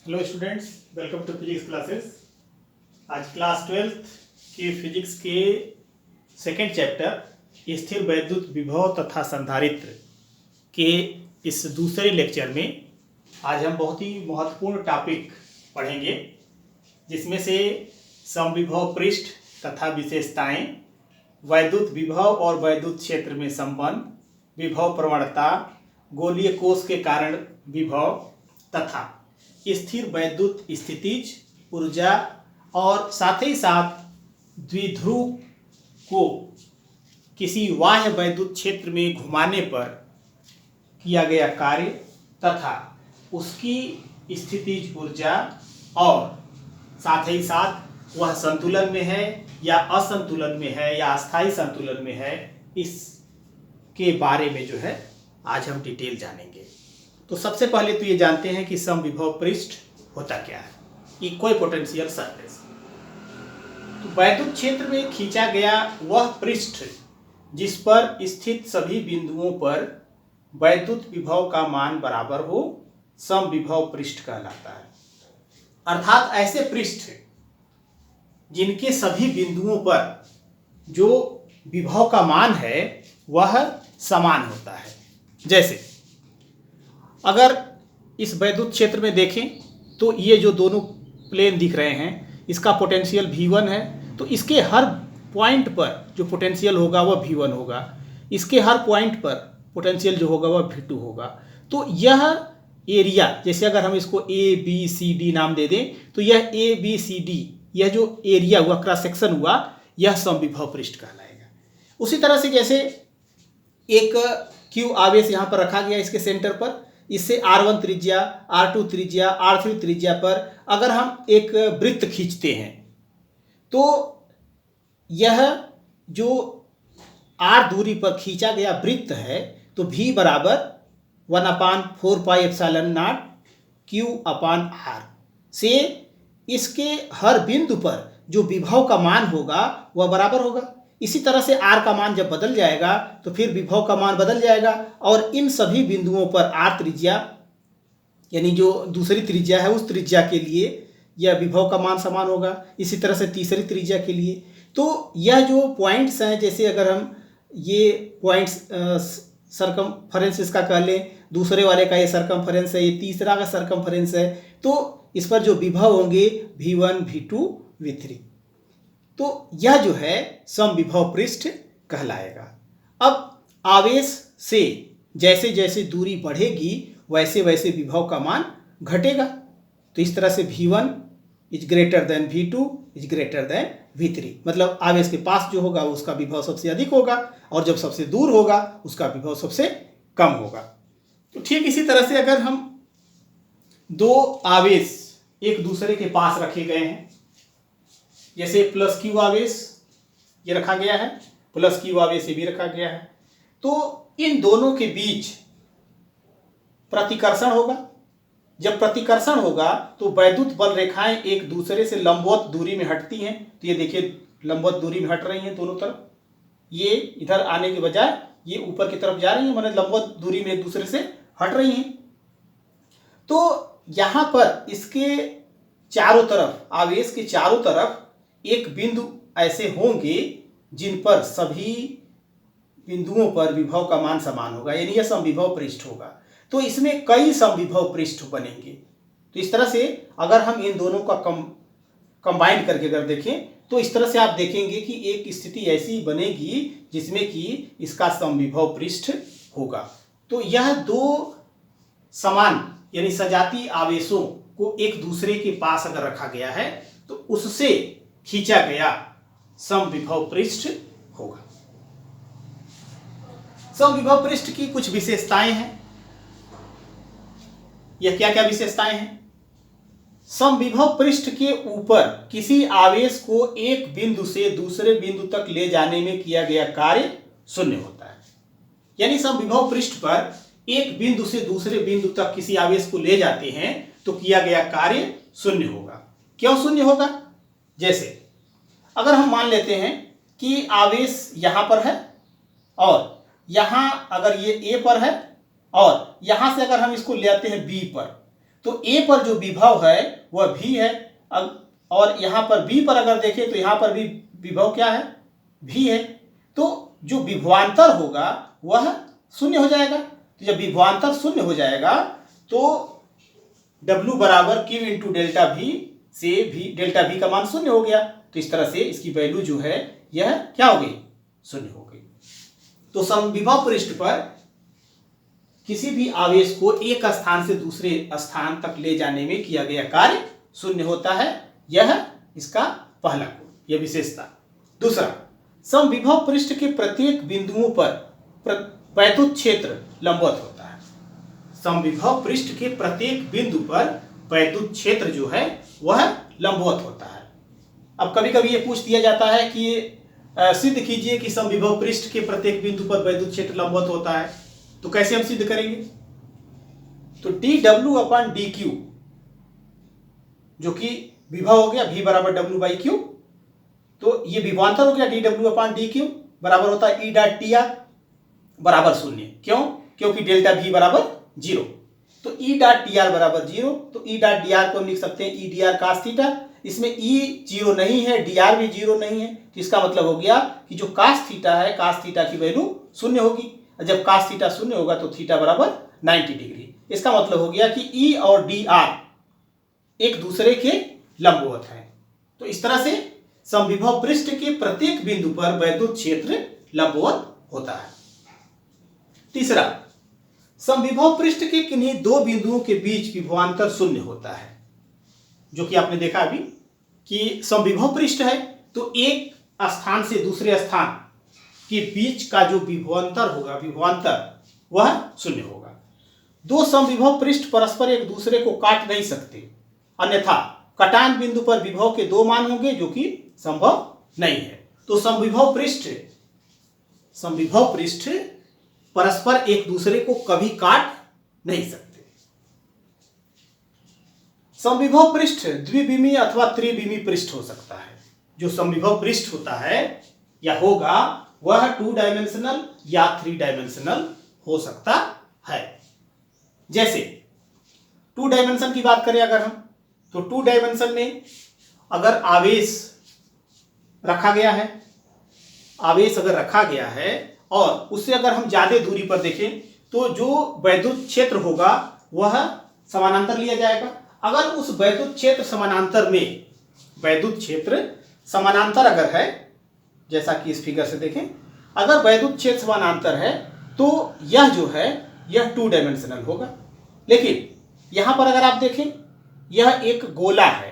Hello students, welcome to physics classes. आज class 12th के physics के सेकेंड चैप्टर स्थिर वैद्युत विभव तथा संधारित्र के इस दूसरे लेक्चर में आज हम बहुत ही महत्वपूर्ण टॉपिक पढ़ेंगे, जिसमें से समविभव पृष्ठ तथा विशेषताएं, वैद्युत विभव और वैद्युत क्षेत्र में संबंध, विभव प्रवणता, गोलीय कोश के कारण विभव तथा स्थिर वैद्युत स्थितिज ऊर्जा और साथ ही साथ द्विध्रुव को किसी बाह्य वैद्युत क्षेत्र में घुमाने पर किया गया कार्य तथा उसकी स्थितिज ऊर्जा और साथ ही साथ वह संतुलन में है या असंतुलन में है या अस्थायी संतुलन में है, इसके बारे में जो है आज हम डिटेल जानेंगे। तो सबसे पहले तो ये जानते हैं कि समविभव पृष्ठ होता क्या है। इक्विपोटेंशियल सरफेस, तो वैद्युत क्षेत्र में खींचा गया वह पृष्ठ जिस पर स्थित सभी बिंदुओं पर वैद्युत विभव का मान बराबर हो, समविभव पृष्ठ कहलाता है। अर्थात ऐसे पृष्ठ जिनके सभी बिंदुओं पर जो विभव का मान है वह समान होता है। जैसे अगर इस वैद्युत क्षेत्र में देखें तो ये जो दोनों प्लेन दिख रहे हैं, इसका पोटेंशियल V1 है, तो इसके हर पॉइंट पर जो पोटेंशियल होगा वह V1 होगा, इसके हर पॉइंट पर पोटेंशियल जो होगा वह V2 होगा। तो यह एरिया, जैसे अगर हम इसको ABCD नाम दे दें, तो यह ABCD, यह जो एरिया हुआ, क्रॉस सेक्शन हुआ, यह समविभव पृष्ठ कहलाएगा। उसी तरह से जैसे एक Q आवेश यहाँ पर रखा गया इसके सेंटर पर, इससे R1 त्रिज्या, R2 त्रिज्या, R3 त्रिज्या पर अगर हम एक वृत्त खींचते हैं तो यह जो R दूरी पर खींचा गया वृत्त है, तो V बराबर 1/4πε0 Q/R से इसके हर बिंदु पर जो विभव का मान होगा वह बराबर होगा। इसी तरह से R का मान जब बदल जाएगा तो फिर विभव का मान बदल जाएगा, और इन सभी बिंदुओं पर R त्रिज्या यानी जो दूसरी त्रिज्या है उस त्रिज्या के लिए यह विभव का मान समान होगा। इसी तरह से तीसरी त्रिज्या के लिए। तो यह जो पॉइंट्स हैं, जैसे अगर हम ये पॉइंट्स सरकमफरेंस इसका कह लें, दूसरे वाले का ये सरकमफरेंस है, ये तीसरा का सरकमफरेंस है, तो इस पर जो विभव होंगे V1, V2, V3, तो यह जो है समविभव पृष्ठ कहलाएगा। अब आवेश से जैसे जैसे दूरी बढ़ेगी वैसे वैसे विभव का मान घटेगा। तो इस तरह से V1 is greater than V2 is greater than V3, मतलब आवेश के पास जो होगा उसका विभव सबसे अधिक होगा और जब सबसे दूर होगा उसका विभव सबसे कम होगा। तो ठीक इसी तरह से अगर हम दो आवेश एक दूसरे के पास रखे गए हैं, जैसे प्लस Q आवेश ये रखा गया है, प्लस Q आवेश ये भी रखा गया है, तो इन दोनों के बीच प्रतिकर्षण होगा। जब प्रतिकर्षण होगा तो वैद्युत बल रेखाएं एक दूसरे से लंबवत दूरी में हटती हैं। तो ये देखिए लंबवत दूरी में हट रही हैं दोनों तरफ, ये इधर आने के बजाय ये ऊपर की तरफ जा रही हैं, माने लंबवत दूरी में एक दूसरे से हट रही हैं। तो यहाँ पर इसके चारों तरफ, आवेश के चारों तरफ एक बिंदु ऐसे होंगे जिन पर सभी बिंदुओं पर विभव का मान समान होगा, यानी यह समविभव पृष्ठ होगा। तो इसमें कई समविभव पृष्ठ बनेंगे। तो इस तरह से अगर हम इन दोनों का कंबाइन करके अगर देखें तो इस तरह से आप देखेंगे कि एक स्थिति ऐसी बनेगी जिसमें कि इसका समविभव पृष्ठ होगा। तो यह दो समान यानी सजातीय आवेशों को एक दूसरे के पास अगर रखा गया है तो उससे खींचा गया समविभव पृष्ठ होगा। समविभव पृष्ठ की कुछ विशेषताएं हैं। यह क्या क्या विशेषताएं हैं? समविभव पृष्ठ के ऊपर किसी आवेश को एक बिंदु से दूसरे बिंदु तक ले जाने में किया गया कार्य शून्य होता है। यानी समविभव पृष्ठ पर एक बिंदु से दूसरे बिंदु तक किसी आवेश को ले जाते हैं तो किया गया कार्य शून्य होगा। क्यों शून्य होगा? जैसे अगर हम मान लेते हैं कि आवेश यहां पर है और यहां अगर ये A पर है और यहां से अगर हम इसको ले आते हैं B पर, तो ए पर जो विभव है वह v है, और यहाँ पर b पर अगर देखें तो यहाँ पर भी विभव क्या है, v है। तो जो विभवांतर होगा वह शून्य हो जाएगा। तो जब विभवांतर शून्य हो जाएगा तो W बराबर Q इंटू डेल्टा V से भी डेल्टा V का मान शून्य हो गया। तो इस तरह से इसकी वैल्यू जो है यह क्या हो गई, शून्य हो गई। तो समविभव पृष्ठ पर किसी भी आवेश को एक स्थान से दूसरे स्थान तक ले जाने में किया गया कार्य शून्य होता है। यह इसका पहला गुण, यह विशेषता। दूसरा, समविभव पृष्ठ के प्रत्येक बिंदुओं पर वैद्युत क्षेत्र लंबवत होता है। समविभव पृष्ठ के प्रत्येक बिंदु पर वैद्युत क्षेत्र जो है वह लंबवत होता है। अब कभी कभी ये पूछ दिया जाता है कि सिद्ध कीजिए कि समविभव पृष्ठ के प्रत्येक बिंदु पर वैद्युत क्षेत्र लंबवत होता है। तो कैसे हम सिद्ध करेंगे? तो dw अपन dq, जो कि विभव हो गया v बराबर w बाई क्यू, तो ये विभवांतर हो गया dw अपन dq बराबर होता है E डॉट dr बराबर शून्य। क्यों? क्योंकि डेल्टा v बराबर 0। तो E डॉट dr बराबर 0, तो E डॉट dr को हम लिख सकते हैं E dr cos थीटा। इसमें E 0 नहीं है, dr भी 0 नहीं है, तो इसका मतलब हो गया कि जो cos थीटा है, cos थीटा की वैल्यू शून्य होगी। जब cos थीटा शून्य होगा तो थीटा बराबर 90 डिग्री। इसका मतलब हो गया कि E और dr एक दूसरे के लंबवत हैं। तो इस तरह से समविभव पृष्ठ के प्रत्येक बिंदु पर वैद्युत क्षेत्र लंबवत होता है। तीसरा, समविभव पृष्ठ के किन्हीं दो बिंदुओं के बीच विभवांतर शून्य होता है। जो कि आपने देखा अभी कि समविभव पृष्ठ है तो एक स्थान से दूसरे स्थान के बीच का जो विभवांतर होगा, विभवांतर वह शून्य होगा। दो समविभव पृष्ठ परस्पर एक दूसरे को काट नहीं सकते, अन्यथा कटान बिंदु पर विभव के दो मान होंगे, जो कि संभव नहीं है। तो समविभव पृष्ठ परस्पर एक दूसरे को कभी काट नहीं सकते। समविभव पृष्ठ द्विविमीय अथवा त्रिविमीय पृष्ठ हो सकता है। जो समविभव पृष्ठ होता है या होगा वह 2 डायमेंशनल या 3 डायमेंशनल हो सकता है। जैसे 2 डायमेंशन की बात करें अगर हम, तो 2 डायमेंशन में अगर आवेश रखा गया है, और उससे अगर हम ज्यादा दूरी पर देखें तो जो वैद्युत क्षेत्र होगा वह समानांतर लिया जाएगा। अगर उस वैद्युत क्षेत्र समानांतर अगर है, जैसा कि इस फिगर से देखें, अगर वैद्युत क्षेत्र समानांतर है तो यह जो है यह 2 डायमेंशनल होगा। लेकिन यहां पर अगर आप देखें यह एक गोला है,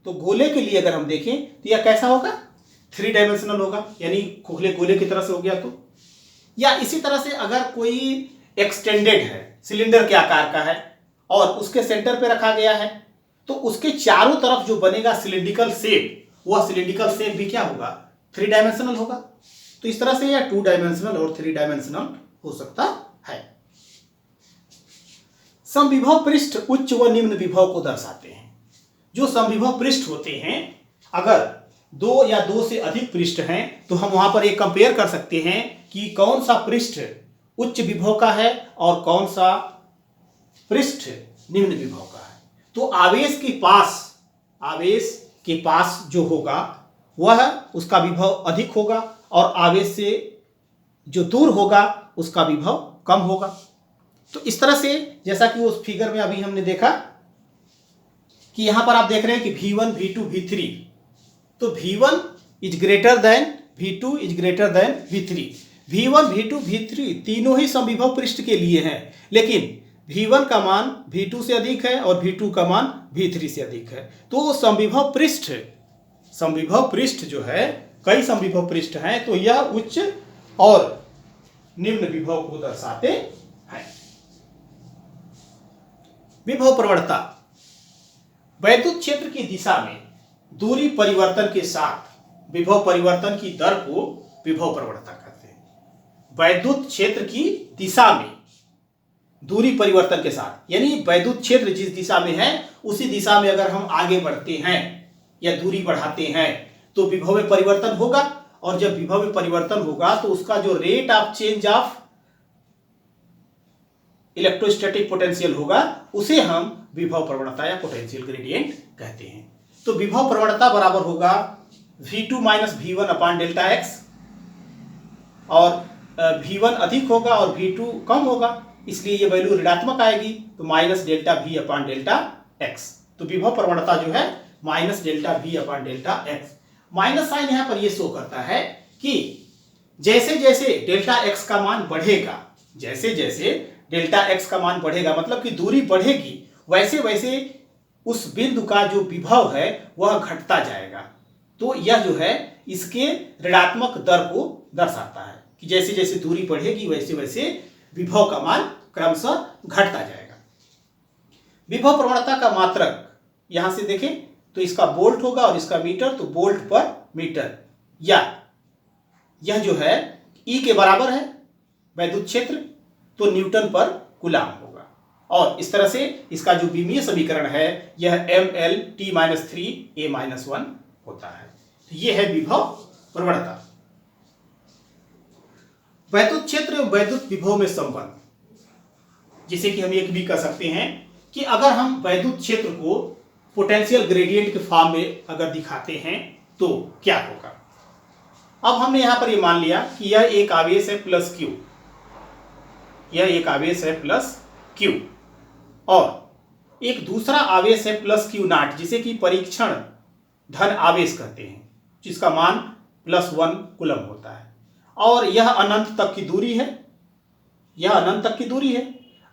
तो गोले के लिए अगर हम देखें तो यह कैसा होगा, 3 डायमेंशनल होगा, यानी खोखले गोले की तरह से हो गया। तो या इसी तरह से अगर कोई एक्सटेंडेड है, सिलेंडर के आकार का है और उसके सेंटर पे रखा गया है, तो उसके चारों तरफ जो बनेगा सिलिंड्रिकल शेप, वह सिलिंड्रिकल शेप भी क्या होगा, 3 डायमेंशनल होगा। तो इस तरह से यह 2 डायमेंशनल और 3 डायमेंशनल हो सकता है। समविभव पृष्ठ उच्च व निम्न विभव को दर्शाते हैं। जो समविभव पृष्ठ होते हैं, अगर 2 या 2 से अधिक पृष्ठ हैं तो हम वहां पर एक कंपेयर कर सकते हैं कि कौन सा पृष्ठ उच्च विभव का है और कौन सा पृष्ठ निम्न विभव का है। तो आवेश के पास जो होगा वह उसका विभव अधिक होगा, और आवेश से जो दूर होगा उसका विभव कम होगा। तो इस तरह से जैसा कि उस फिगर में अभी हमने देखा कि यहां पर आप देख रहे हैं कि V1, V2, V3, तो V1 is greater than V2 is greater than V3। V1, V2, V3 तीनों ही समविभव पृष्ठ के लिए हैं, लेकिन V1 का मान V2 से अधिक है और V2 का मान V3 से अधिक है। तो समविभव पृष्ठ जो है, कई समविभव पृष्ठ हैं, तो यह उच्च और निम्न विभव को दर्शाते हैं। विभव प्रवणता, वैद्युत क्षेत्र की दिशा में दूरी परिवर्तन के साथ विभव परिवर्तन की दर को विभव प्रवणता कहते हैं। वैद्युत क्षेत्र की दिशा में दूरी परिवर्तन के साथ, यानी वैद्युत क्षेत्र जिस दिशा में है उसी दिशा में अगर हम आगे बढ़ते हैं या दूरी बढ़ाते हैं तो विभव में परिवर्तन होगा, और जब विभव में परिवर्तन होगा तो उसका जो rate of change of electrostatic potential होगा उसे हम विभव प्रवणता या पोटेंशियल ग्रेडियंट कहते हैं। तो विभव प्रवणता बराबर होगा V2 माइनस V1 अपान डेल्टा एक्स, और V1 अधिक होगा और V2 कम होगा, इसलिए ये वैल्यू ऋणात्मक आएगी, तो minus delta V upon delta x. तो विभव प्रवणता जो है minus delta V upon delta x. Minus sign यहाँ पर ये शो करता है कि जैसे जैसे डेल्टा एक्स का मान बढ़ेगा, जैसे जैसे डेल्टा एक्स का मान बढ़ेगा मतलब कि दूरी बढ़ेगी, वैसे वैसे उस बिंदु का जो विभव है वह घटता जाएगा। तो यह जो है इसके ऋणात्मक दर को दर्शाता है कि जैसे जैसे दूरी बढ़ेगी वैसे वैसे विभव का मान क्रमशः घटता जाएगा। विभव प्रवणता का मात्रक यहां से देखें तो इसका वोल्ट होगा और इसका मीटर, तो वोल्ट पर मीटर, या यह जो है E के बराबर है वैद्युत क्षेत्र, तो न्यूटन पर कूलाम होगा। और इस तरह से इसका जो विमीय समीकरण है यह mL-T-3A-1 होता है। तो यह है विभव प्रवणता। वैद्युत क्षेत्र एवं वैद्युत विभव में संबंध, जिसे कि हम एक भी कह सकते हैं कि अगर हम वैद्युत क्षेत्र को पोटेंशियल ग्रेडियंट के फॉर्म में अगर दिखाते हैं तो क्या होगा। अब हमने यहां पर ये मान लिया कि यह एक आवेश है प्लस क्यू, यह एक आवेश है प्लस क्यू, और एक दूसरा आवेश है प्लस क्यू नॉट, जिसे कि परीक्षण धन आवेश कहते हैं, जिसका मान +1 कूलम होता है, और यह अनंत तक की दूरी है, यह अनंत तक की दूरी है।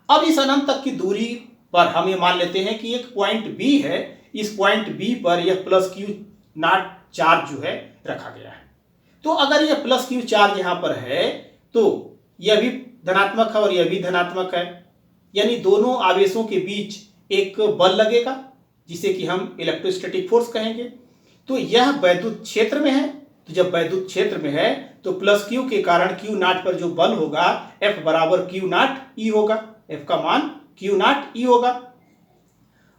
अब इस अनंत तक की दूरी पर हम ये मान लेते हैं कि एक पॉइंट बी है, इस पॉइंट बी पर यह प्लस क्यू नॉट चार्ज जो है रखा गया है। तो अगर यह प्लस क्यू चार्ज यहां पर है तो यह भी धनात्मक है और यह भी धनात्मक है, यानी दोनों आवेशों के बीच एक बल लगेगा जिसे कि हम इलेक्ट्रोस्टैटिक फोर्स कहेंगे। तो यह वैद्युत क्षेत्र में है, तो जब वैद्युत क्षेत्र में है तो प्लस क्यू के कारण क्यू नॉट पर जो बल होगा F बराबर क्यू नॉट ई होगा, F का मान क्यू नॉट ई होगा।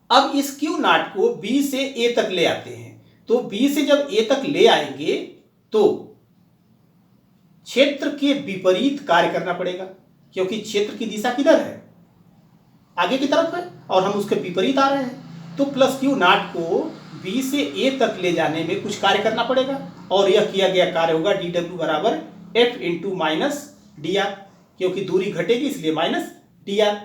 अब इस क्यू नॉट को B से A तक ले आते हैं, तो B से जब A तक ले आएंगे तो क्षेत्र के विपरीत कार्य करना पड़ेगा, क्योंकि क्षेत्र की दिशा किधर है, आगे की तरफ है, और हम उसके विपरीत आ रहे हैं। तो प्लस क्यू नॉट को B से A तक ले जाने में कुछ कार्य करना पड़ेगा, और यह किया गया कार्य होगा dW बराबर F इंटू माइनस dr, क्योंकि दूरी घटेगी इसलिए माइनस dr।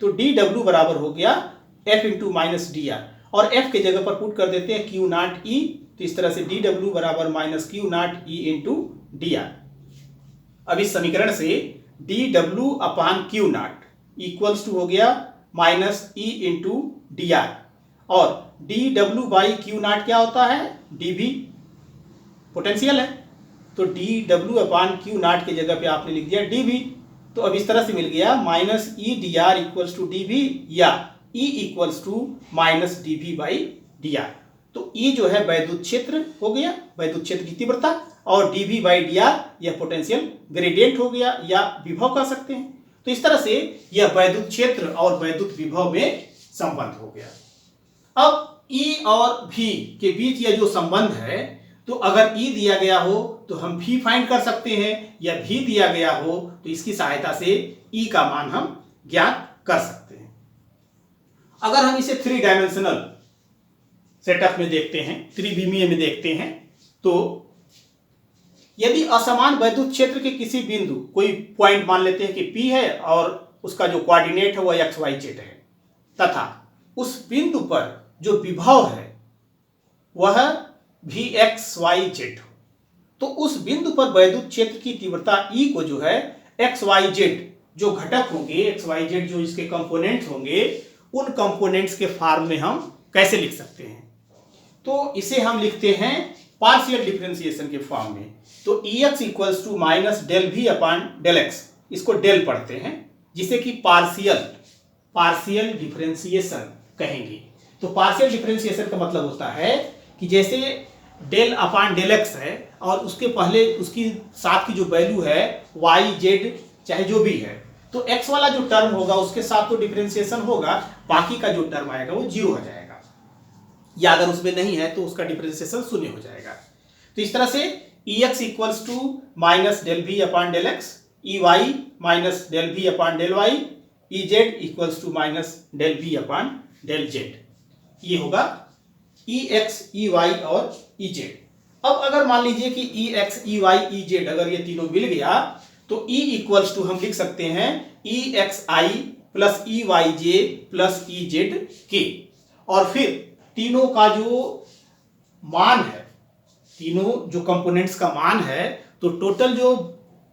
तो dW बराबर हो गया F इंटू माइनस dr, और F के जगह पर पुट कर देते हैं क्यू नॉट E, तो इस तरह से dW बराबर minus q naught E into dr। अब इस समीकरण से dW upon q naught equals to हो गया माइनस E इंटू dr, और dW बाई क्यू नॉट क्या होता है, dV पोटेंशियल है, तो dW अपान क्यू नॉट के जगह पे आपने लिख दिया dV। तो अब इस तरह से मिल गया minus E dr equals to dV, या E equals to minus dV by dr। तो E जो है वैद्युत क्षेत्र हो गया, वैद्युत क्षेत्र की तीव्रता, और dV बाई dr यह पोटेंशियल ग्रेडियंट हो गया या विभव कह सकते हैं। तो इस तरह से यह वैद्युत क्षेत्र और वैद्युत विभव में संबंध हो गया। अब E और V के बीच यह जो संबंध है, तो अगर E दिया गया हो तो हम V फाइंड कर सकते हैं, या V दिया गया हो तो इसकी सहायता से E का मान हम ज्ञात कर सकते हैं। अगर हम इसे 3 डायमेंशनल सेटअप में देखते हैं, त्रिविमीय में देखते हैं, तो यदि असमान वैद्युत क्षेत्र के किसी बिंदु, कोई पॉइंट मान लेते हैं कि P है और उसका जो कोऑर्डिनेट है वह XYZ है, तथा उस बिंदु पर जो विभव है वह VXYZ हो, तो उस बिंदु पर वैद्युत क्षेत्र की तीव्रता E को जो है XYZ जो घटक होंगे, XYZ जो इसके कंपोनेंट्स होंगे, उन कंपोनेंट्स के फॉर्म में हम कैसे लिख सकते हैं। तो इसे हम लिखते हैं पार्शियल डिफरेंशिएशन के फॉर्म में। तो EX equals to minus del V upon del x, इसको डेल पढ़ते हैं, जिसे कि पार्शियल डिफरेंशिएशन कहेंगे। तो पार्शियल डिफरेंशिएशन का मतलब होता है कि जैसे डेल अपान डेल एक्स है और उसके पहले उसकी साथ की जो वैल्यू है YZ चाहे जो भी है, तो x वाला जो टर्म होगा उसके साथ तो डिफरेंशिएशन होगा, बाकी का जो टर्म आएगा वो 0 हो जाएगा, या अगर उसमें नहीं है तो उसका डिफरेंशिएशन 0 हो जाएगा। तो इस तरह से EX equals to minus del V upon del x, EY minus del V upon del y, E Z equals to minus del B upon del Z. ये होगा ई एक्स ई वाई और ई जेड। अब अगर मान लीजिए कि E X E Y E Z अगर ये तीनों मिल गया तो ई इक्वल्स टू हम लिख सकते हैं ई एक्स आई प्लस ई वाई जे प्लस ई जेड के। और फिर तीनों का जो मान है, तीनों जो कंपोनेंट्स का मान है, तो टोटल जो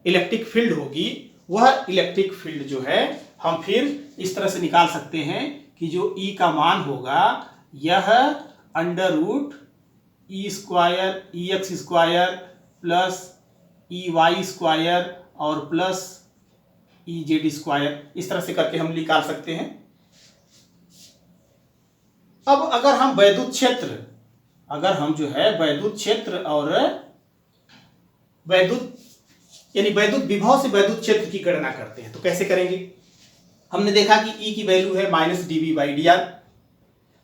इलेक्ट्रिक फील्ड होगी वह इलेक्ट्रिक फील्ड जो है हम फिर इस तरह से निकाल सकते हैं कि जो ई का मान होगा यह under root E square E X square plus E Y square और प्लस ई जेड स्क्वायर, इस तरह से करके हम निकाल सकते हैं। अब अगर हम वैद्युत क्षेत्र, अगर हम जो है वैद्युत क्षेत्र और वैद्युत यानी वैद्युत विभव से वैद्युत क्षेत्र की गणना करते हैं तो कैसे करेंगे। हमने देखा कि ई की वैल्यू है minus D V by D R.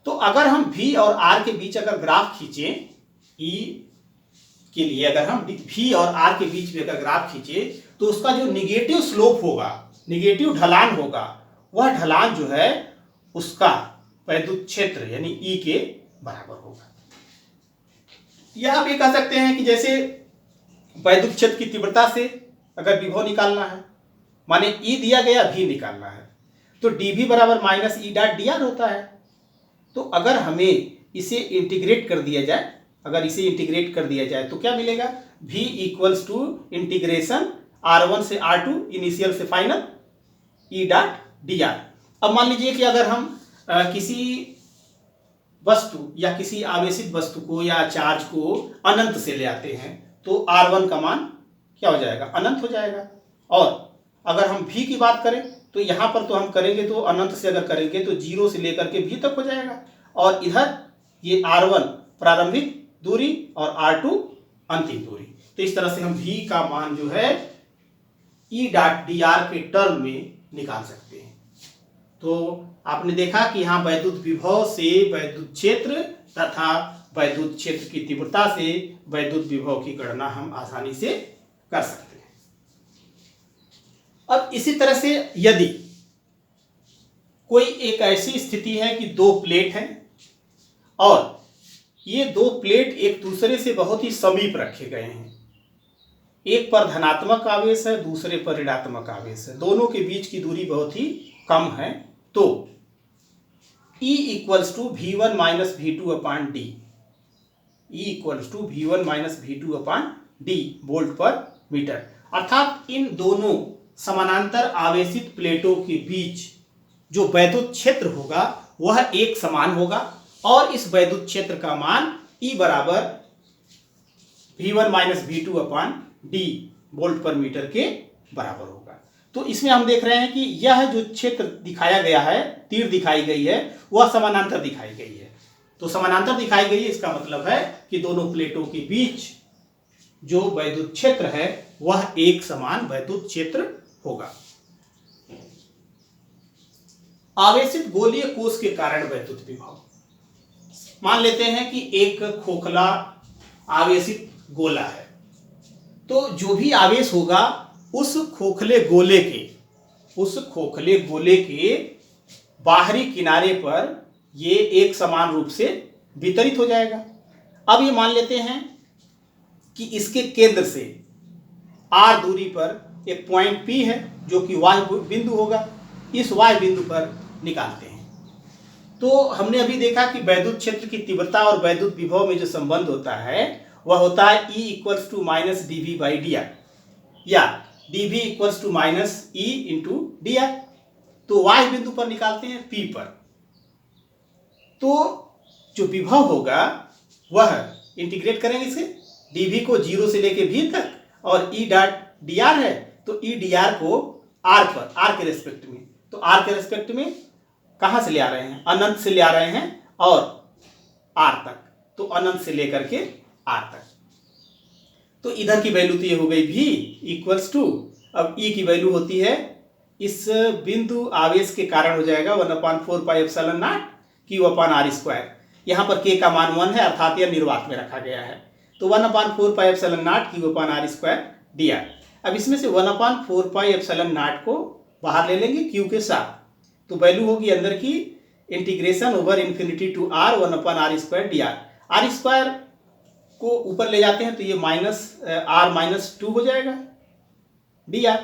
तो अगर हम V और R के बीच अगर ग्राफ खींचे, E के लिए अगर हम V और R के बीच में अगर ग्राफ खींचे तो उसका जो निगेटिव स्लोप होगा, निगेटिव ढलान होगा, वह ढलान जो है उसका वैद्युत क्षेत्र यानी E के बराबर होगा। या आप ये कह सकते हैं कि जैसे वैद्युत क्षेत्र की तीव्रता से अगर विभव निकालना है, माने E दिया गया V निकालना है, तो dV बराबर minus E dot D R होता है। तो अगर हमें इसे इंटीग्रेट कर दिया जाए, अगर इसे इंटीग्रेट कर दिया जाए तो क्या मिलेगा, V equals to integration R1 से R2 इनिशियल से final E dot D R. अब मान लीजिए कि अगर हम किसी वस्तु या किसी आवेशित वस्तु को या चार्ज को अनंत से ले आते हैं तो R1 का मान क्या हो जाएगा, अनंत हो जाएगा। और अगर हम V की बात करें तो यहाँ पर तो हम करेंगे तो अनंत से अगर करेंगे तो 0 से लेकर के V तक हो जाएगा। और इधर ये R1 प्रारंभिक दूरी और R2 अंतिम दूरी। तो इस तरह से हम V का मान जो है ई डॉट डी आर के टर्म में निकाल सकते हैं। तो आपने देखा कि यहाँ वैद्युत विभव से वैद्युत क्षेत्र तथा वैद्युत क्षेत्र की तीव्रता से वैद्युत विभव की गणना हम आसानी से कर सकते हैं। अब इसी तरह से यदि कोई एक ऐसी स्थिति है कि दो प्लेट हैं और ये दो प्लेट एक दूसरे से बहुत ही समीप रखे गए हैं, एक पर धनात्मक आवेश है दूसरे पर ऋणात्मक आवेश है, दोनों के बीच की दूरी बहुत ही कम है, तो E equals to V1 minus V2 upon D, E equals to V1 minus V2 upon D volt per metre. अर्थात इन दोनों समानांतर आवेशित प्लेटों के बीच जो वैद्युत क्षेत्र होगा वह एक समान होगा और इस वैद्युत क्षेत्र का मान E बराबर V1 minus V2 upon D volt per metre के बराबर होगा। तो इसमें हम देख रहे हैं कि यह जो क्षेत्र दिखाया गया है, तीर दिखाई गई है, वह समानांतर दिखाई गई है। तो समानांतर दिखाई गई है, इसका मतलब है कि दोनों प्लेटों के बीच जो वैद्युत क्षेत्र है वह एक समान वैद्युत क्षेत्र होगा। आवेशित गोलीय कोश के कारण वैद्युत विभव। मान लेते हैं कि एक खोखला आवेशित गोला है, तो जो भी आवेश होगा उस खोखले गोले के बाहरी किनारे पर ये एक समान रूप से वितरित हो जाएगा। अब ये मान लेते हैं कि इसके केंद्र से R दूरी पर एक पॉइंट P है जो कि वाह्य बिंदु होगा, इस वाह्य बिंदु पर निकालते हैं। तो हमने अभी देखा कि वैद्युत क्षेत्र की तीव्रता और वैद्युत विभव में जो संबंध होता है वह होता है E equals to minus D V by D R या D V equals to minus E into D R. तो वाह्य बिंदु पर निकालते हैं P पर, तो जो विभव होगा वह इंटीग्रेट करेंगे इसे, dv को 0 से लेके v तक और e डॉट dr है तो e dr को r पर, r के रेस्पेक्ट में, तो r के रेस्पेक्ट में कहां से ले आ रहे हैं, अनंत से ले आ रहे हैं और r तक, तो अनंत से लेकर के r तक। तो इधर की वैल्यू तो ये हो गई v इक्वल्स टू, अब e की वैल्यू होती है इस बिंदु आवेश के कारण हो जाएगा 1/4 pi epsilon not q upon r square. यहाँ पर k का मान 1 है अर्थात यह निर्वात में रखा गया है, तो 1/4 pi epsilon not q upon r square dr। अब इसमें से 1/4 पाई एप्सिलॉन नॉट को बाहर ले लेंगे q के साथ, तो वैल्यू होगी अंदर की integration over infinity to R 1/r² dr। R square को ऊपर ले जाते हैं तो ये -r-2 हो जाएगा dr।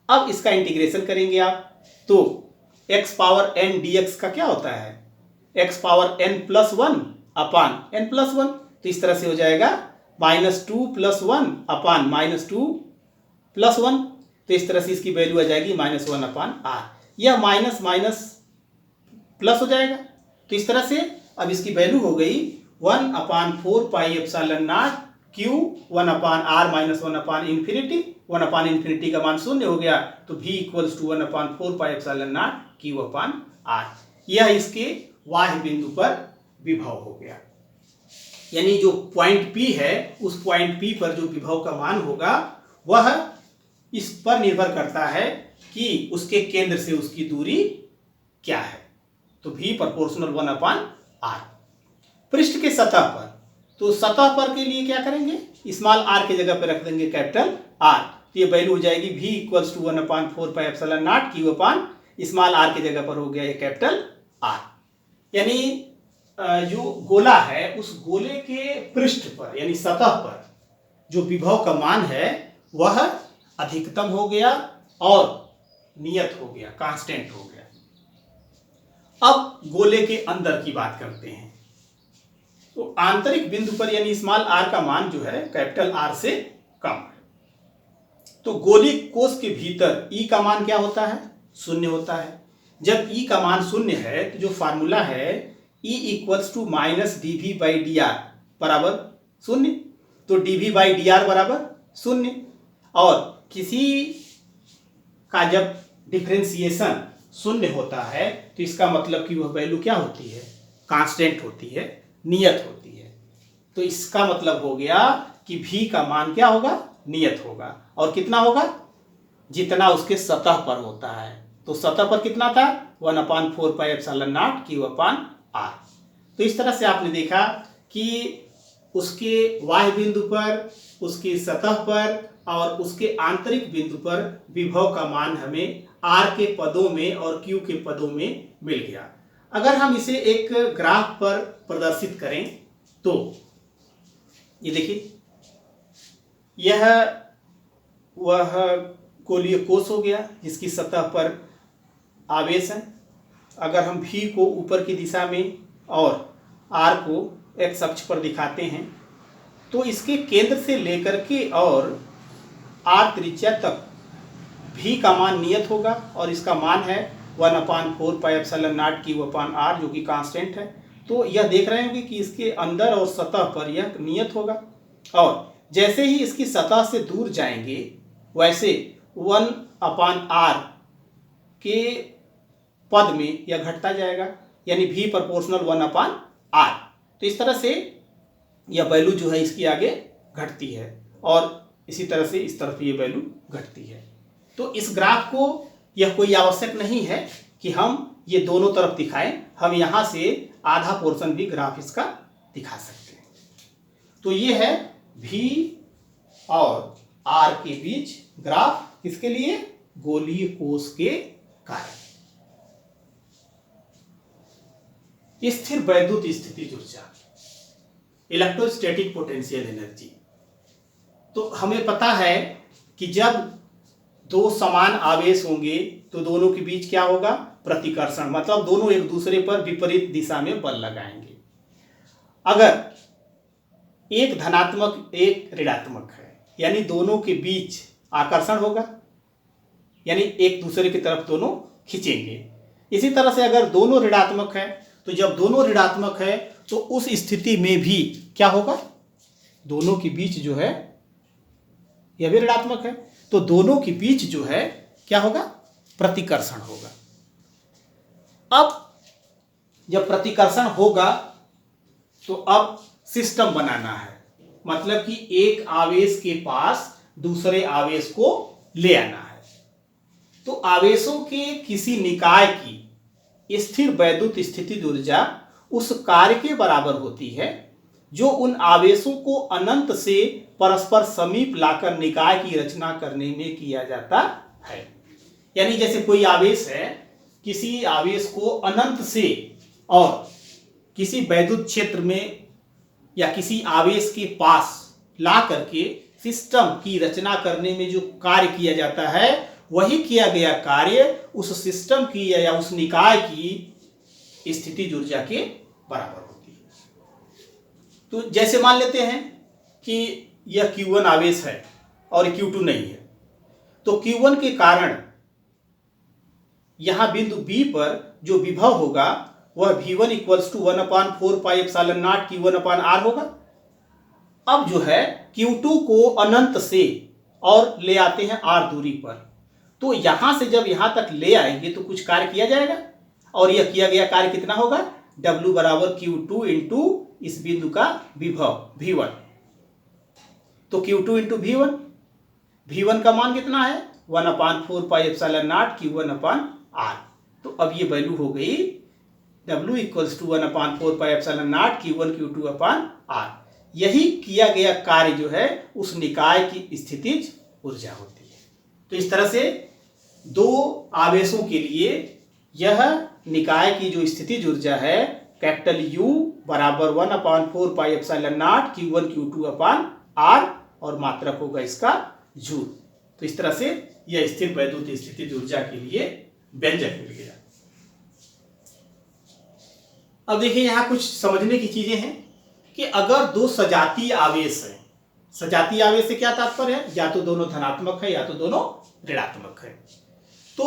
अब इसका इंटीग्रेशन करेंगे आप तो x पावर n dx का क्या होता है, x पावर n+1/n+1, तो इस तरह से हो जाएगा -2+1/-2+1, तो इस तरह से इसकी वैल्यू आ जाएगी -1/r। यह माइनस माइनस प्लस हो जाएगा, तो इस तरह से अब इसकी वैल्यू हो गई 1/4πε0 q 1/r - 1/∞ का मान 0 हो गया, तो v = 1/4πε0 q/r। यह इसके वाह्य बिंदु पर विभव हो गया। यानी जो पॉइंट P है उस पॉइंट P पर जो विभव का मान होगा वह इस पर निर्भर करता है कि उसके केंद्र से उसकी दूरी क्या है, तो v = 1/r। पृष्ठ के सतह पर, तो सतह पर के लिए क्या करेंगे, स्मॉल r के जगह पर रख देंगे कैपिटल R, तो ये वैल्यू हो जाएगी v = 1/4πε0 q/ स्मॉल r के जगह पर हो गया ये कैपिटल R। यानी जो गोला है उस गोले के पृष्ठ पर यानी सतह पर जो विभव का मान है वह अधिकतम हो गया और नियत हो गया, कांस्टेंट हो गया। अब गोले के अंदर की बात करते हैं, तो आंतरिक बिंदु पर यानी स्मॉल r का मान जो है कैपिटल R से कम है, तो गोलीय कोश के भीतर E का मान क्या होता है, 0 होता है। जब E का मान 0 है तो जो फार्मूला है E = -dv/dr बराबर 0, तो dv/dr बराबर 0, और किसी का जब डिफरेंशिएशन 0 होता है तो इसका मतलब कि वह वैल्यू क्या होती है, कांस्टेंट होती है, नियत होती है। तो इसका मतलब हो गया कि v का मान क्या होगा, नियत होगा, और कितना होगा, जितना उसके सतह पर होता है। तो सतह पर कितना था, 1/4πε0 q/r। तो इस तरह से आपने देखा कि उसके वाह्य बिंदु पर, उसकी सतह पर और उसके आंतरिक बिंदु पर विभव का मान हमें r के पदों में और q के पदों में मिल गया। अगर हम इसे एक ग्राफ पर प्रदर्शित करें तो ये देखिए, यह वह गोलीय कोश हो गया जिसकी सतह पर आवेश है। अगर हम v को ऊपर की दिशा में और r को x अक्ष पर दिखाते हैं तो इसके केंद्र से लेकर के और r त्रिज्या तक v का मान नियत होगा, और इसका मान है 1/4πε0 q/r जो कि कांस्टेंट है। तो यह देख रहे होंगे कि इसके अंदर और सतह पर यह नियत होगा, और जैसे ही इसकी सतह से दूर जाएंगे वैसे 1/r के पद में यह घटता जाएगा, यानी v = 1/r। तो इस तरह से यह वैल्यू जो है इसकी आगे घटती है, और इसी तरह से इस तरफ ये वैल्यू घटती है। तो इस ग्राफ को यह कोई आवश्यक नहीं है कि हम ये दोनों तरफ दिखाएं, हम यहाँ से आधा पोर्शन भी ग्राफ इसका दिखा सकते हैं। तो ये है v और r के बीच ग्राफ, किसके लिए, गोलीय कोश के कारण। स्थिर वैद्युत स्थितिज ऊर्जा, इलेक्ट्रोस्टैटिक पोटेंशियल एनर्जी। तो हमें पता है कि जब दो समान आवेश होंगे तो दोनों के बीच क्या होगा, प्रतिकर्षण, मतलब दोनों एक दूसरे पर विपरीत दिशा में बल लगाएंगे। अगर एक धनात्मक एक ऋणात्मक है यानी दोनों के बीच आकर्षण होगा, यानी एक दूसरे की तरफ दोनों खींचेंगे। इसी तरह से अगर दोनों ऋणात्मक है तो जब दोनों ऋणात्मक है तो उस स्थिति में भी क्या होगा, दोनों के बीच जो है, यह भी ऋणात्मक है, तो दोनों के बीच जो है क्या होगा, प्रतिकर्षण होगा। अब जब प्रतिकर्षण होगा तो अब सिस्टम बनाना है, मतलब कि एक आवेश के पास दूसरे आवेश को ले आना है। तो आवेशों के किसी निकाय की स्थिर वैद्युत स्थितिज ऊर्जा उस कार्य के बराबर होती है जो उन आवेशों को अनंत से परस्पर समीप लाकर निकाय की रचना करने में किया जाता है। यानी जैसे कोई आवेश है किसी आवेश को अनंत से और किसी वैद्युत क्षेत्र में या किसी आवेश के पास ला करके सिस्टम की रचना करने में जो कार्य किया जाता है, वही किया गया कार्य उस सिस्टम की या उस निकाय की स्थितिज ऊर्जा के बराबर होती है। तो जैसे मान लेते हैं कि यह Q1 आवेश है और Q2 नहीं है, तो Q1 के कारण यहां बिंदु B पर जो विभव होगा वह V1 equals to 1/4 pi epsilon naught Q1/R होगा। अब जो है Q2 को अनंत से और ले आते हैं R दूरी पर, तो यहां से जब यहां तक ले आएंगे तो कुछ कार्य किया जाएगा और यह किया गया कार्य कितना होगा, W बराबर Q2 इंटू इस बिंदु का विभव V1। तो Q2 इंटू V1 का मान कितना है 1/4 पाई एप्सिलॉन नॉट Q1/R। तो अब ये वैल्यू हो गई W equals to 1/4 pi epsilon naught Q1 Q2/R। यही किया गया कार्य जो है उस निकाय की स्थितिज ऊर्जा होती है। तो इस तरह से दो आवेशों के लिए यह निकाय की जो स्थितिज ऊर्जा है कैपिटल U बराबर 1/4 pi epsilon naught Q1 Q2/R और मात्रक होगा इसका जूल। तो इस तरह से यह स्थिर वैद्युत स्थितिज ऊर्जा के लिए व्यंजक मिल गया। अब देखिए यहां कुछ समझने की चीजें हैं कि अगर दो सजातीय आवेश है, सजातीय आवेश से क्या तात्पर्य है, या तो दोनों धनात्मक है या तो दोनों ऋणात्मक है, तो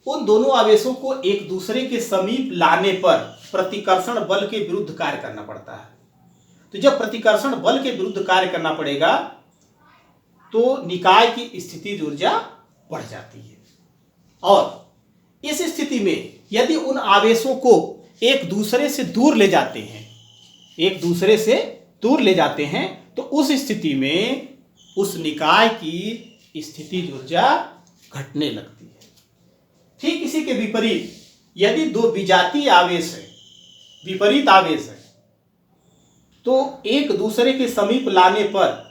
उन दोनों आवेशों को एक दूसरे के समीप लाने पर प्रतिकर्षण बल के विरुद्ध कार्य करना पड़ता है। तो जब प्रतिकर्षण बल के विरुद्ध कार्य करना पड़ेगा तो निकाय की स्थितिज ऊर्जा बढ़ जाती है। और इस स्थिति में यदि उन आवेशों को एक दूसरे से दूर ले जाते हैं, तो उस स्थिति में उस निकाय की स्थितिज ऊर्जा घटने लगती है। ठीक इसी के विपरीत यदि दो विजातीय आवेश है, विपरीत आवेश है, तो एक दूसरे के समीप लाने पर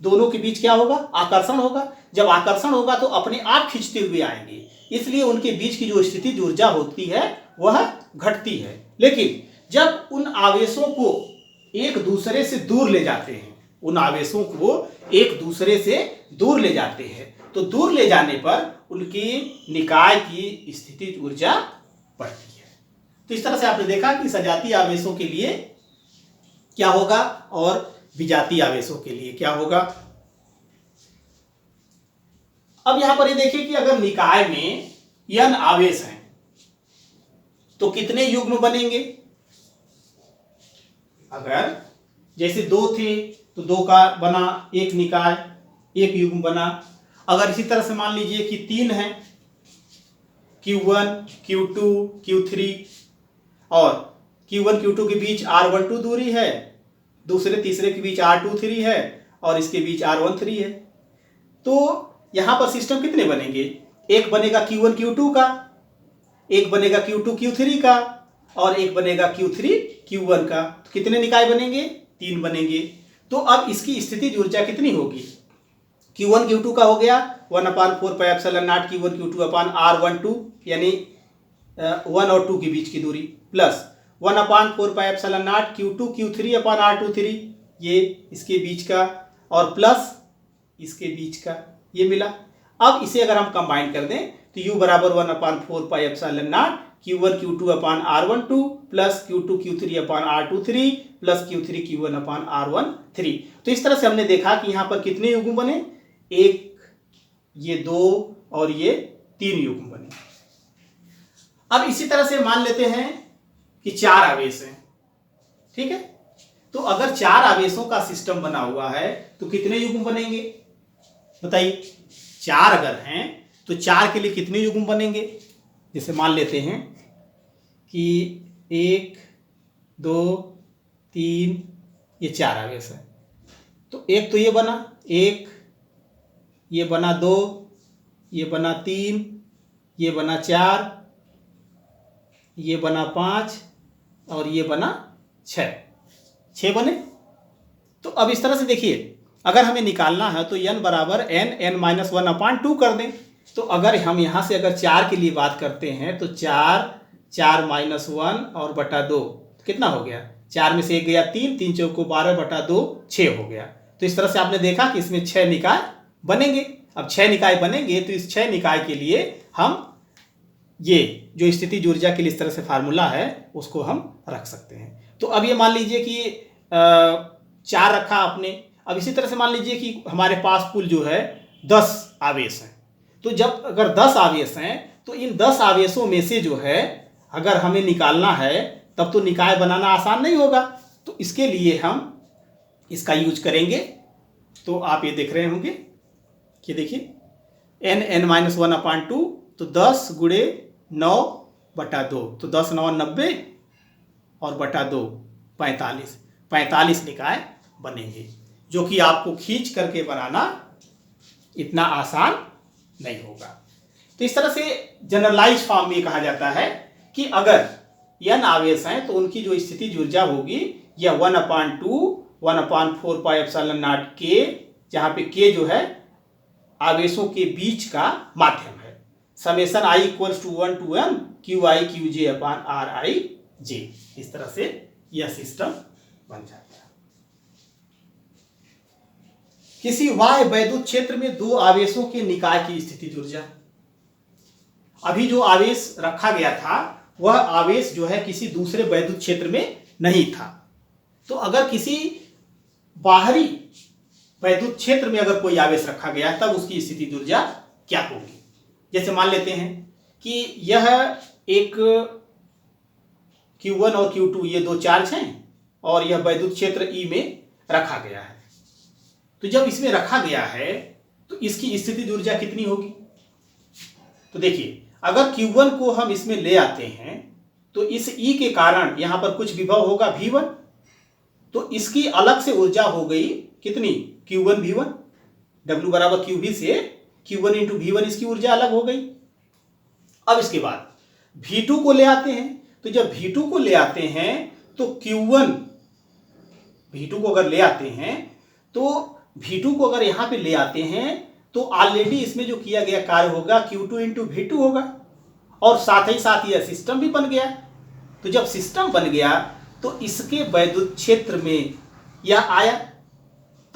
दोनों के बीच क्या होगा, आकर्षण होगा। जब आकर्षण होगा तो अपने आप खींचते हुए आएंगे, इसलिए उनके बीच की जो स्थितिज ऊर्जा होती है वह घटती है। लेकिन जब उन आवेशों को एक दूसरे से दूर ले जाते हैं, तो दूर ले जाने पर उनकी निकाय की स्थितिज ऊर्जा बढ़ती है। तो इस तरह से आपने देखा कि सजातीय आवेशों के लिए क्या होगा और विजातीय आवेशों के लिए क्या होगा। अब यहां पर ये देखिए कि अगर निकाय में n आवेश हैं तो कितने युग्म बनेंगे। अगर जैसे 2 थे तो 2 का बना एक निकाय, एक युग्म बना। अगर इसी तरह से मान लीजिए कि 3 है, Q1 Q2 Q3 और Q1 Q2 के बीच R12 दूरी है, दूसरे तीसरे के बीच R23 है और इसके बीच R13 है, तो यहां पर सिस्टम कितने बनेंगे, एक बनेगा Q1 Q2 का, एक बनेगा Q2 Q3 का और एक बनेगा Q3 Q1 का। तो कितने निकाय बनेंगे, 3 बनेंगे। तो अब इसकी स्थितिज ऊर्जा कितनी होगी, Q1 Q2 का हो गया 1/4 pi epsilon naught Q1 Q2/R12 यानी 1 और 2 के बीच की दूरी, plus 1/4 pi epsilon not Q2 Q3/R23 ये इसके बीच का, और प्लस इसके बीच का, ये मिला। अब इसे अगर हम कंबाइन कर दें तो U बराबर 1/4 pi epsilon naught Q1 Q2/R12 plus Q2 Q3/R23 plus Q3 Q1/R13। तो इस तरह से हमने देखा कि यहाँ पर कितने युग्म बने, एक, ये 2 और ये 3 युग्म बने। अब इसी तरह से मान लेते हैं कि 4 आवेश हैं, ठीक है। तो अगर 4 आवेशों का सिस्टम बना हुआ है तो कितने युग्म बनेंगे बताइए। 4 अगर हैं तो 4 के लिए कितने युग्म बनेंगे। जैसे मान लेते हैं कि 1 2 3 ये 4 आवेश है, तो एक तो ये बना 1, ये बना 2, ये बना 3, ये बना 4, ये बना 5 और ये बना 6 बने। तो अब इस तरह से देखिए, अगर हमें निकालना है तो n बराबर n n-1/2 कर दें। तो अगर हम यहाँ से अगर 4 के लिए बात करते हैं तो 4 माइनस 1 और बटा 2 कितना हो गया, 4 में से 1 गया 3, 3 चौको 12 बटा 2 6 हो गया। तो इस तरह से आपने देखा कि इसमें 6 निकाय बनेंगे। अब 6 निकाय बनेंगे तो इस 6 निकाय के लिए हम ये जो स्थितिज ऊर्जा के लिए इस तरह से फार्मूला है उसको हम रख सकते हैं। तो अब ये मान लीजिए कि 4 रखा आपने। अब इसी तरह से मान लीजिए कि हमारे पास कुल जो है 10 आवेश हैं। तो जब अगर 10 आवेश हैं तो इन 10 आवेशों में से जो है अगर हमें निकालना है तब तो निकाय बनाना आसान नहीं होगा। तो इसके लिए हम इसका यूज करेंगे। तो आप ये देख रहे होंगे कि देखिए n-1/2 तो 10 गुणे 9 बटा 2 तो 10 9 90 और बटा 2 45 निकाय बनेंगे, जो कि आपको खींच करके बनाना इतना आसान नहीं होगा। तो इस तरह से जनरलाइज फॉर्म में कहा जाता है कि अगर n आवेश हैं तो उनकी जो स्थितिज ऊर्जा होगी यह 1/2 1/4 पाई एप्सिलॉन नॉट k, जहां पे k जो है आवेशों के बीच का माध्यम है। Summation i equals to 1 to m qi qj upon rij। इस तरह से यह सिस्टम बन जाता है। किसी बाह्य वैद्युत क्षेत्र में 2 आवेशों के निकाय की स्थितिज ऊर्जा। अभी जो आवेश रखा गया था वह आवेश जो है किसी दूसरे वैद्युत क्षेत्र में नहीं था। तो अगर किसी बाहरी वैद्युत क्षेत्र में अगर कोई आवेश रखा गया तब उसकी स्थितिज ऊर्जा क्या होगी। जैसे मान लेते हैं कि यह एक Q1 और Q2 ये 2 चार्ज हैं और यह वैद्युत क्षेत्र E में रखा गया है। तो जब इसमें रखा गया है तो इसकी स्थितिज ऊर्जा कितनी होगी। तो देखिए अगर Q1 को हम इसमें ले आते हैं तो इस E के कारण यहां पर कुछ विभव होगा V1, तो इसकी अलग से ऊर्जा हो गई कितनी Q1 V1, W बराबर QV से Q1 इंटू V1 इसकी ऊर्जा अलग हो गई। अब इसके बाद V2 को ले आते हैं, तो जब V2 को ले आते हैं तो Q1 V2 को अगर ले आते हैं तो V2 को अगर यहां पे ले आते हैं तो ऑलरेडी इसमें जो किया गया कार्य होगा Q2 इंटू V2 होगा और साथ ही साथ यह सिस्टम भी बन गया। तो जब सिस्टम बन गया तो इसके वैद्युत क्षेत्र में यह आया,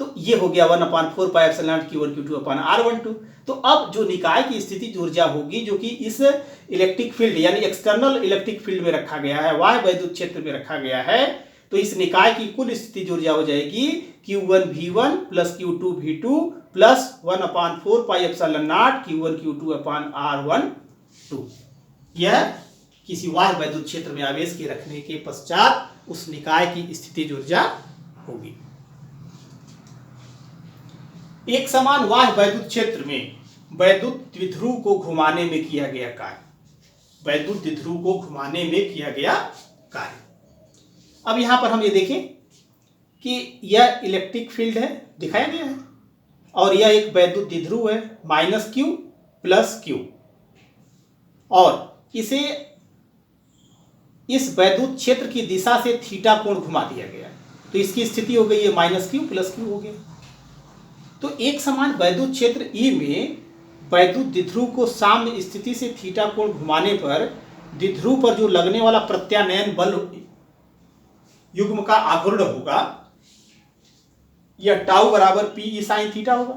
तो ये हो गया 1/4 pi epsilon Q1 Q2 upon R12। तो अब जो निकाय की स्थितिज ऊर्जा होगी जो कि इस इलेक्ट्रिक फील्ड यानी एक्सटर्नल इलेक्ट्रिक फील्ड में रखा गया है, बाह्य वैद्युत क्षेत्र में रखा गया है, तो इस निकाय की कुल स्थितिज ऊर्जा हो जाएगी Q1 V1 plus Q2 V2 plus 1/4 pi epsilon naught Q1 Q2 upon R12। यह किसी बाह्य वैद्युत क्षेत्र में आवेश के रखने के पश्चात उस निकाय की स्थितिज ऊर्जा होगी। एक समान बाह्य वैद्युत क्षेत्र में वैद्युत द्विध्रुव को घुमाने में किया गया कार्य, वैद्युत द्विध्रुव को घुमाने में किया गया कार्य। अब यहां पर हम ये देखें कि यह इलेक्ट्रिक फील्ड है दिखाया गया है और यह एक वैद्युत द्विध्रुव है -Q प्लस Q, और इसे इस वैद्युत क्षेत्र की दिशा से थीटा कोण घुमा दिया गया, तो इसकी स्थिति हो गई है -Q प्लस Q हो गया। तो एक समान वैद्युत क्षेत्र E में वैद्युत द्विध्रुव को साम्य स्थिति से थीटा कोण घुमाने पर द्विध्रुव पर जो लगने वाला प्रत्यानयन बल युग्म का आघूर्ण होगा यह टाउ बराबर P E साइन थीटा होगा।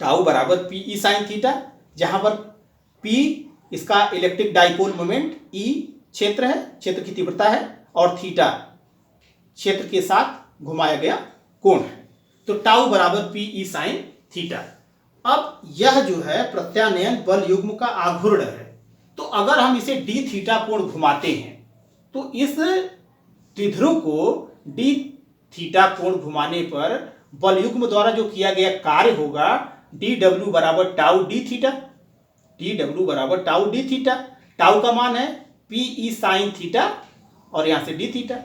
टाउ बराबर P E साइन थीटा, जहां पर P इसका इलेक्ट्रिक डाइपोल मोमेंट, E क्षेत्र है, क्षेत्र की तीव्रता है, और थीटा क्षेत्र के साथ घुमाया गया कोण है। तो टाउ बराबर P E साइन थीटा। अब यह जो है प्रत्यानयन बल युग्म का आघूर्ण है, तो अगर हम इसे d थीटा कोण घुमाते हैं तो इस द्विध्रुव को d थीटा कोण घुमाने पर बल युग्म द्वारा जो किया गया कार्य होगा dw बराबर टाउ d थीटा, dw बराबर टाउ d थीटा। टाउ का मान है P E साइन थीटा और यहां से d थीटा।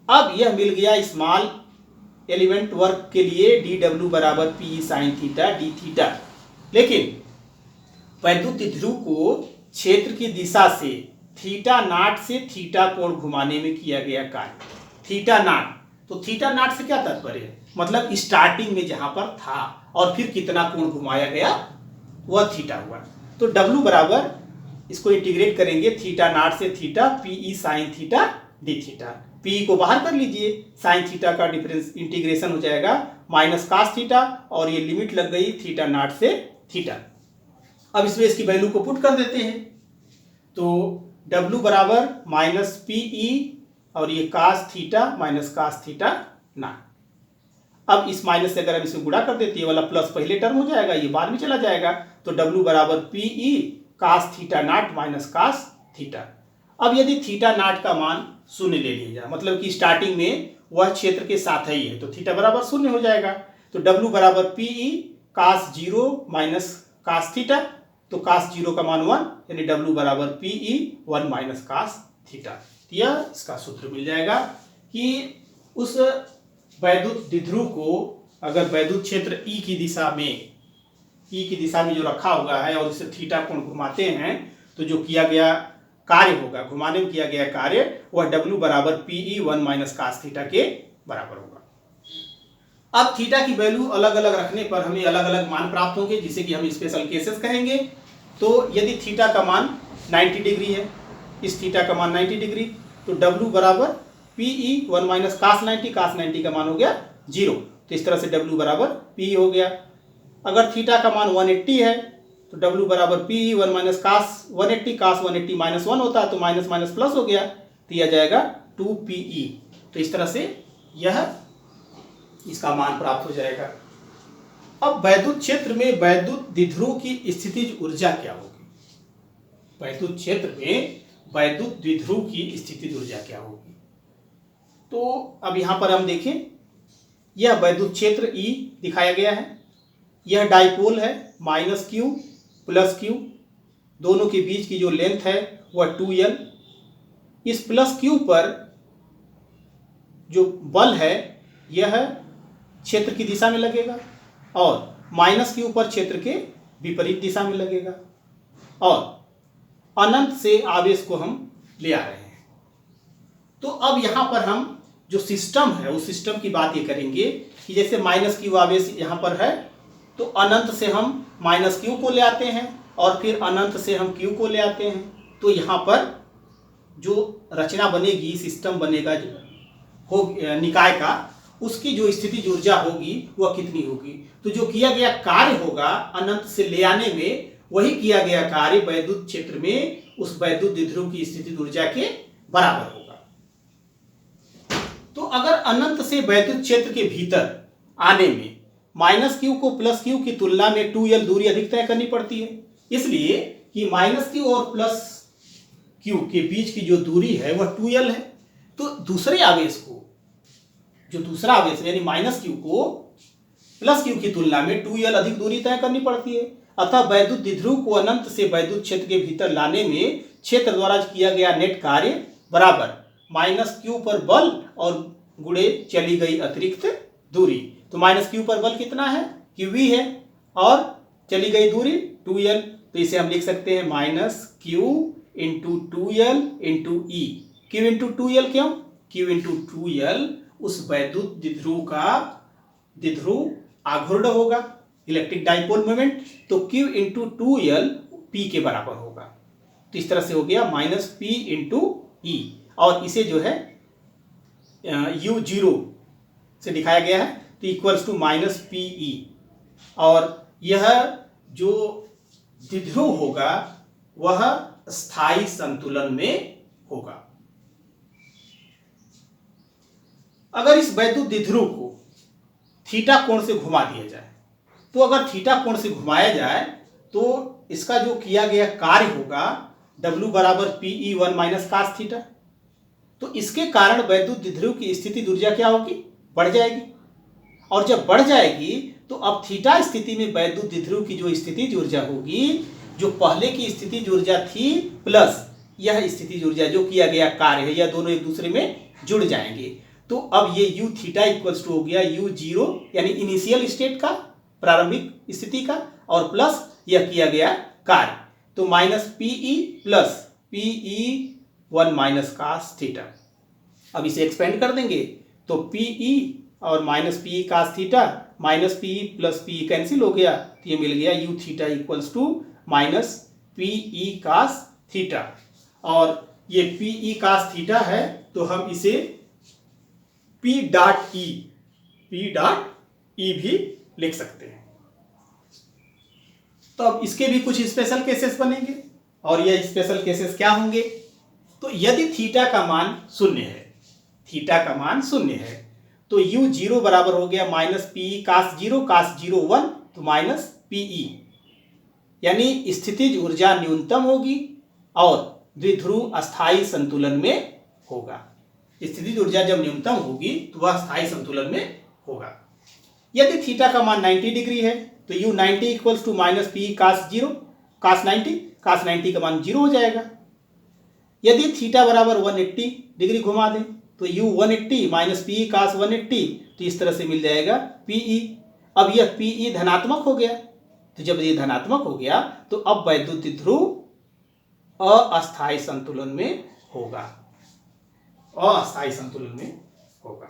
अब यह मिल गया स्मॉल एलिमेंट वर्क के लिए dw बराबर P E sine theta d theta. लेकिन वैद्युत द्विध्रुव को क्षेत्र की दिशा से थीटा नाट से थीटा कोण घुमाने में किया गया कार्य थीटा नाट। तो थीटा नाट से क्या तात्पर्य है, मतलब स्टार्टिंग में जहां पर था और फिर कितना कोण घुमाया गया वह थीटा हुआ। तो W बराबर, इसको इंटीग्रेट करेंगे थीटा नॉट से theta PE sine theta D theta. PE को बाहर कर लीजिए, साइन थीटा का डिफरेंस इंटीग्रेशन हो जाएगा माइनस कास थीटा, और ये लिमिट लग गई थीटा नॉट से थीटा। अब इसमें इसकी वैल्यू को पुट कर देते हैं, तो W बराबर माइनस PE और ये cos theta minus cos theta naught. अब इस माइनस से अगर हम इसे गुणा कर देते हैं, ये वाला प्लस पहले टर्म हो जाएगा, ये बाद में चला जाएगा, तो W बराबर PE cos theta naught minus cos theta. अब यदि थीटा नॉट का मान शून्य ले लिया जाए, मतलब कि स्टार्टिंग में वह क्षेत्र के साथ ही है, तो थीटा बराबर शून्य हो जाएगा। तो W बराबर PE कास 0 माइनस कास थीटा, तो कास 0 का मान 1, यानी W बराबर PE 1 माइनस कास थीटा। यह इसका सूत्र मिल जाएगा कि उस वैद्युत द्विध्रुव को अगर वैद्युत क्षेत्र E की दिशा में जो रखा हुआ है और इसे थीटा कोण घुमाते हैं, तो जो किया गया कार्य होगा, घुमाने में किया गया कार्य, वह W बराबर PE 1 माइनस कास थीटा के बराबर होगा। अब थीटा की वैल्यू अलग अलग रखने पर हमें अलग अलग मान प्राप्त होंगे, जिसे कि हम स्पेशल केसेस कहेंगे। तो यदि थीटा का मान 90 डिग्री है, इस थीटा का मान 90 डिग्री, तो W बराबर PE 1 माइनस कास 90, कास 90 का मान हो गया 0, तो इस तरह से W बराबर PE हो गया। अगर थीटा का मान 180 है, तो W बराबर PE 1 माइनस कास 180, कास 180 माइनस 1 होता है, तो माइनस माइनस प्लस हो गया, तो यह जाएगा 2PE। तो इस तरह से यह इसका मान प्राप्त हो जाएगा। अब वैद्युत क्षेत्र में वैद्युत द्विध्रुव की स्थितिज ऊर्जा क्या होगी? वैद्युत क्षेत्र में वैद्युत द्विध्रुव की स्थितिज ऊर्जा क्या होगी? तो अब यहां पर हम देखें, यह वैद्युत क्षेत्र E दिखाया गया है, यह डाइपोल है माइनस Q प्लस Q, दोनों के बीच की जो लेंथ है वह 2L। इस प्लस Q पर जो बल है यह क्षेत्र की दिशा में लगेगा, और माइनस Q पर क्षेत्र के विपरीत दिशा में लगेगा, और अनंत से आवेश को हम ले आ रहे हैं। तो अब यहां पर हम जो सिस्टम है उस सिस्टम की बात ये करेंगे कि जैसे माइनस Q आवेश यहां पर है, तो अनंत से हम माइनस Q को ले आते हैं, और फिर अनंत से हम Q को ले आते हैं। तो यहाँ पर जो रचना बनेगी, सिस्टम बनेगा जो हो निकाय का, उसकी जो स्थितिज ऊर्जा होगी वह कितनी होगी? तो जो किया गया कार्य होगा अनंत से ले आने में, वही किया गया कार्य वैद्युत क्षेत्र में उस वैद्युत द्विध्रुव की स्थितिज ऊर्जा के बराबर होगा। तो अगर अनंत से वैद्युत क्षेत्र के भीतर आने में माइनस Q को प्लस Q की तुलना में 2L दूरी अधिक तय करनी पड़ती है, इसलिए कि माइनस Q और प्लस Q के बीच की जो दूरी है वह 2L है। तो दूसरे आवेश को, जो दूसरा आवेश यानी माइनस Q को प्लस Q की तुलना में 2L अधिक दूरी तय करनी पड़ती है। अतः वैद्युत द्विध्रुव को अनंत से वैद्युत क्षेत्र के भीतर लाने में क्षेत्र द्वारा किया गया नेट कार्य बराबर माइनस Q पर बल और गुणे चली गई अतिरिक्त दूरी। तो माइनस Q पर बल कितना है? QV है, और चली गई दूरी 2L। तो इसे हम लिख सकते हैं minus Q into 2L into E। Q into 2L क्यों? Q इंटू 2L उस वैद्युत द्विध्रुव आघूर्ण होगा, इलेक्ट्रिक डाइपोल मोमेंट, तो Q इंटू 2L P के बराबर होगा। तो इस तरह से हो गया माइनस P इंटू E, और इसे जो है U0 से दिखाया गया है, तो इक्वल्स टू माइनस PE, और यह जो द्विध्रुव होगा वह स्थायी संतुलन में होगा। अगर इस वैद्युत द्विध्रुव को थीटा कोण से घुमा दिया जाए, तो अगर थीटा कोण से घुमाया जाए तो इसका जो किया गया कार्य होगा W बराबर PE 1 माइनस कास थीटा। तो इसके कारण वैद्युत द्विध्रुव की स्थितिज ऊर्जा क्या होगी? बढ़ जाएगी, और जब बढ़ जाएगी तो अब थीटा स्थिति में वैद्युत द्विध्रुव की जो स्थितिज ऊर्जा होगी, जो पहले की स्थितिज ऊर्जा थी प्लस यह स्थितिज ऊर्जा जो किया गया कार्य है, यह दोनों एक दूसरे में जुड़ जाएंगे। तो अब ये U थीटा इक्वल्स टू हो गया U0 यानी इनिशियल स्टेट का, प्रारंभिक स्थिति का, और प्लस यह किया गया कार्य, तो minus PE plus PE 1 minus cos theta. अब इसे एक्सपेंड कर देंगे तो PE और minus P cos theta, minus P plus P cancel हो गया, तो ये मिल गया U theta equals to minus P E cos theta. और ये पी ई कास थीटा है तो हम इसे पी डॉट ई भी लिख सकते हैं। तो अब इसके भी कुछ स्पेशल केसेस बनेंगे, और ये स्पेशल केसेस क्या होंगे? तो यदि थीटा का मान शून्य है, थीटा का मान शून्य है, तो यू जीरो बराबर हो गया माइनस पी कास जीरो 1, तो माइनस पीई, यानी स्थितिज ऊर्जा न्यूनतम होगी और द्विध्रुव अस्थायी संतुलन में होगा। स्थितिज ऊर्जा जब न्यूनतम होगी तो वह स्थायी संतुलन में होगा। यदि थीटा का मान 90 डिग्री है तो U 90 equals to minus P cos 90, cos 90 का मान 0 हो जाएगा। यदि थीटा बराबर 180 डिग्री घुमा दें तो यू 180 माइनस पी कास 180, तो इस तरह से मिल जाएगा पीई। अब यह पीई धनात्मक हो गया, तो जब ये धनात्मक हो गया तो अब वैद्युत ध्रुव अस्थायी संतुलन में होगा, अस्थायी संतुलन में होगा।